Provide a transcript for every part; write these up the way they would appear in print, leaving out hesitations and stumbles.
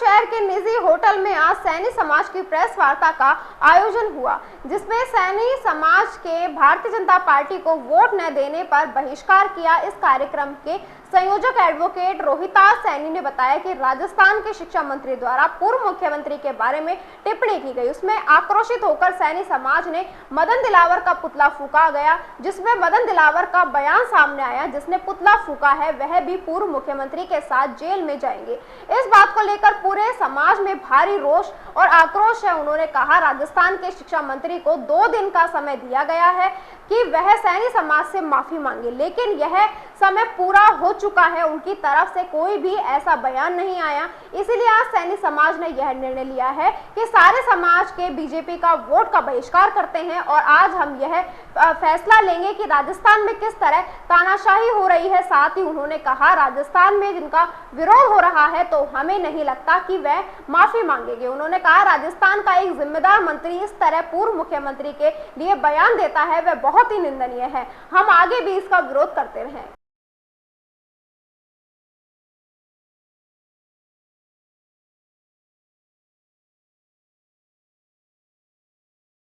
शहर के निजी होटल में आज सैनी समाज की प्रेस वार्ता का आयोजन हुआ, जिसमें सैनी समाज के भारतीय जनता पार्टी को वोट न देने पर बहिष्कार किया। इस कार्यक्रम के संयोजक एडवोकेट रोहितास सैनी ने बताया कि राजस्थान के शिक्षा मंत्री द्वारा पूर्व मुख्यमंत्री के बारे में टिप्पणी की गई। उसमें आक्रोशित होकर सैनी समाज ने मदन दिलावर का पुतला फूका गया, जिसमें मदन दिलावर का बयान सामने आया। जिसने पुतला फूका है वह भी पूर्व मुख्यमंत्री के साथ जेल में जाएंगे। इस बात को लेकर पूरे समाज में भारी रोष और आक्रोश है। उन्होंने कहा, राजस्थान के शिक्षा मंत्री को 2 दिन का समय दिया गया है कि वह सैनी समाज से माफी मांगे, लेकिन यह समय पूरा हो चुका है। उनकी तरफ से कोई भी ऐसा बयान नहीं आया। इसीलिए आज सैनी समाज ने यह निर्णय लिया है कि सारे समाज के बीजेपी का वोट का बहिष्कार करते हैं और आज हम यह फैसला लेंगे कि राजस्थान में किस तरह तानाशाही हो रही है। साथ ही उन्होंने कहा, राजस्थान में जिनका विरोध हो रहा है तो हमें नहीं लगता कि वह माफी मांगेंगे। उन्होंने कहा, राजस्थान का एक जिम्मेदार मंत्री इस तरह पूर्व मुख्यमंत्री के लिए बयान देता है वह बहुत ही निंदनीय है। हम आगे भी इसका विरोध करते रहें।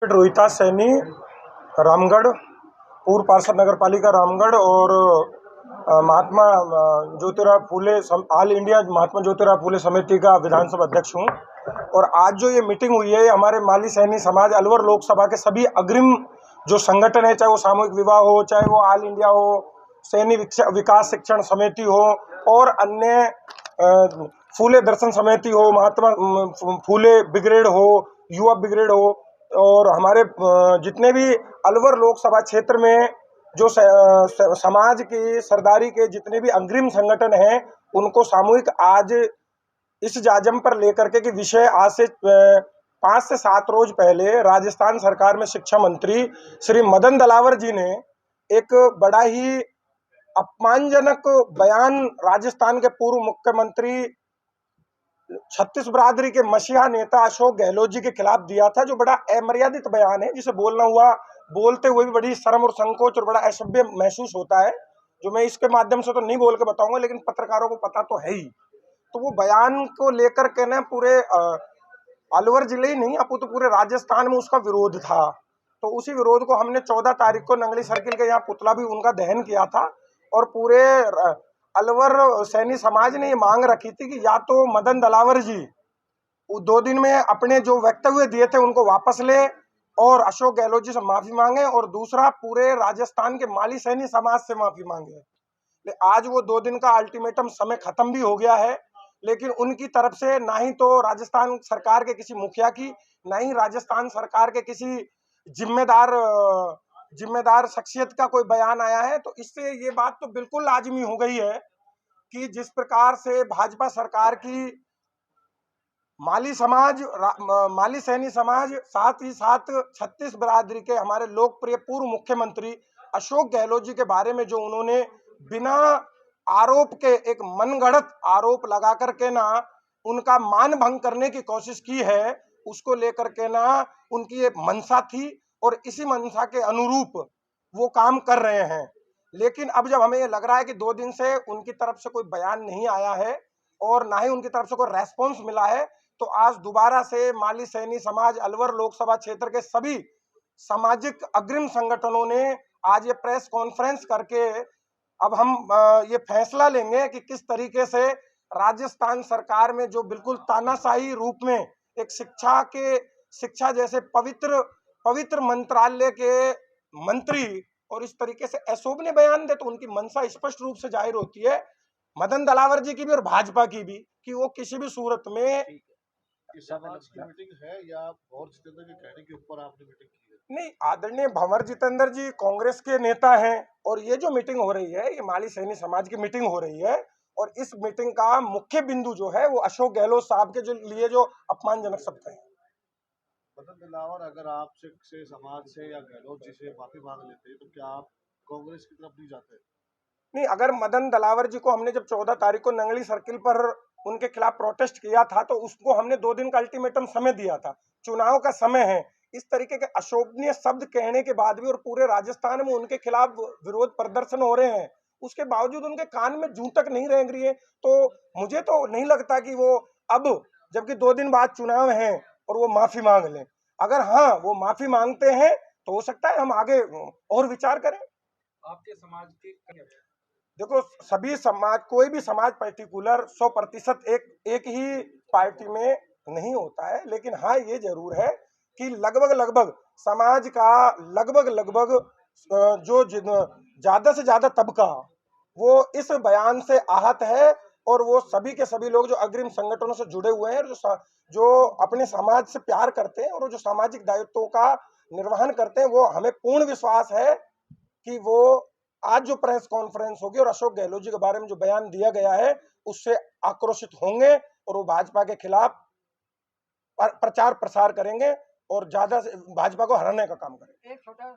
रोहितास सैनी, रामगढ़, पूर्व पार्षद नगर पालिका रामगढ़ और महात्मा ज्योतिराव फूले ऑल इंडिया महात्मा ज्योतिराव फूले समिति का विधानसभा अध्यक्ष हूँ। और आज जो ये मीटिंग हुई है, हमारे माली सैनी समाज अलवर लोकसभा के सभी अग्रिम जो संगठन है, चाहे वो सामूहिक विवाह हो, चाहे वो ऑल इंडिया हो, सैनी विकास शिक्षण समिति हो और अन्य फूले दर्शन समिति हो, महात्मा फूले ब्रिगेड हो, युवा ब्रिगेड हो, और हमारे जितने भी अलवर लोकसभा क्षेत्र में जो समाज की सरदारी के जितने भी अग्रिम संगठन हैं, उनको सामूहिक आज इस जाजम पर लेकर के कि विषय आज से 5 से 7 रोज पहले राजस्थान सरकार में शिक्षा मंत्री श्री मदन दिलावर जी ने एक बड़ा ही अपमानजनक बयान राजस्थान के पूर्व मुख्यमंत्री छत्तीस बरादरी के मसीहा नेता अशोक गहलोत जी के खिलाफ दिया था, जो बड़ा अमर्यादित बयान है, जिसे बोलते हुए भी बड़ी शर्म और संकोच और बड़ा असभ्य महसूस होता है, जो मैं इसके माध्यम से तो नहीं बोल के बताऊंगा, लेकिन पत्रकारों को पता तो है ही। तो वो बयान को लेकर के ना पूरे अलवर जिले ही नहीं, अब तो पूरे राजस्थान में उसका विरोध था। तो उसी विरोध को हमने 14 तारीख को नंगली सर्किल के यहाँ पुतला भी उनका दहन किया था और पूरे अलवर सैनी समाज ने ये मांग रखी थी कि या तो मदन दिलावर जी 2 दिन में अपने जो वक्तव्य दिए थे उनको वापस ले और अशोक गहलोत जी से माफी मांगे, और दूसरा पूरे राजस्थान के माली सैनी समाज से माफी मांगे। आज वो 2 दिन का अल्टीमेटम समय खत्म भी हो गया है, लेकिन उनकी तरफ से ना ही तो राजस्थान सरकार के किसी मुखिया की, ना ही राजस्थान सरकार के किसी जिम्मेदार शख्सियत का कोई बयान आया है। तो इससे ये बात तो बिल्कुल लाजमी हो गई है कि जिस प्रकार से भाजपा सरकार की माली सैनी समाज, साथ ही साथ छत्तीस बरादरी के हमारे लोकप्रिय पूर्व मुख्यमंत्री अशोक गहलोत जी के बारे में जो उन्होंने बिना आरोप के एक मनगढ़ंत आरोप लगा करके ना उनका मान भंग करने की कोशिश की है, उसको लेकर के ना उनकी एक मंशा थी और इसी मंशा के अनुरूप वो काम कर रहे हैं। लेकिन अब जब हमें ये लग रहा है कि 2 दिन से उनकी तरफ से कोई बयान नहीं आया है और ना ही उनकी तरफ से कोई रेस्पॉन्स मिला है, तो आज दोबारा से माली सैनी समाज अलवर लोकसभा क्षेत्र के सभी सामाजिक अग्रिम संगठनों ने आज ये प्रेस कॉन्फ्रेंस करके अब हम ये फैसला लेंगे कि किस तरीके से राजस्थान सरकार में जो बिल्कुल तानाशाही रूप में एक शिक्षा जैसे पवित्र मंत्रालय के मंत्री और इस तरीके से अशोभनीय बयान दे, तो उनकी मंशा स्पष्ट रूप से जाहिर होती है, मदन दिलावर जी की भी और भाजपा की भी, कि वो किसी भी सूरत में समाज की मीटिंग है या भंवर जितेंद्र के कहने के ऊपर आपने मीटिंग की है? नहीं, आदरणीय भंवर जितेंद्र जी कांग्रेस के नेता हैं और ये जो मीटिंग हो रही है ये माली सैनी समाज की मीटिंग हो रही है, और इस मीटिंग का मुख्य बिंदु जो है वो अशोक गहलोत साहब के लिए जो अपमानजनक शब्द है। मदन दिलावर अगर आपसे समाज से या गहलोत जी से माफी मांग लेते तो क्या आप कांग्रेस की तरफ नहीं जाते? नहीं, अगर मदन दिलावर जी को हमने जब 14 तारीख को नंगली सर्किल पर उनके खिलाफ प्रोटेस्ट किया था तो उसको हमने 2 दिन का अल्टीमेटम समय दिया था, चुनाव का समय है। इस तरीके के अशोभनीय शब्द कहने के बाद भी और पूरे राजस्थान में उनके खिलाफ विरोध प्रदर्शन हो रहे हैं, उसके बावजूद उनके कान में जूं तक नहीं रेंग रही है, तो मुझे तो नहीं लगता कि वो अब जबकि 2 दिन बाद चुनाव हैं और वो माफी मांग लें। अगर हाँ वो माफी मांगते हैं तो हो सकता है हम आगे और विचार करें। आपके समाज के देखो सभी समाज, कोई भी समाज पर्टिकुलर 100% एक ही पार्टी में नहीं होता है, लेकिन हाँ ये जरूर है कि लगभग समाज का लगभग जो ज्यादा से ज्यादा तबका वो इस बयान से आहत है, और वो सभी के सभी लोग जो अग्रिम संगठनों से जुड़े हुए हैं, जो अपने समाज से प्यार करते हैं और जो सामाजिक दायित्वों का निर्वहन करते हैं, वो हमें पूर्ण विश्वास है कि वो आज जो प्रेस कॉन्फ्रेंस होगी और अशोक गहलोत जी के बारे में जो बयान दिया गया है उससे आक्रोशित होंगे और वो भाजपा के खिलाफ प्रचार प्रसार करेंगे और ज्यादा से भाजपा को हराने का काम करेंगे। एक छोटा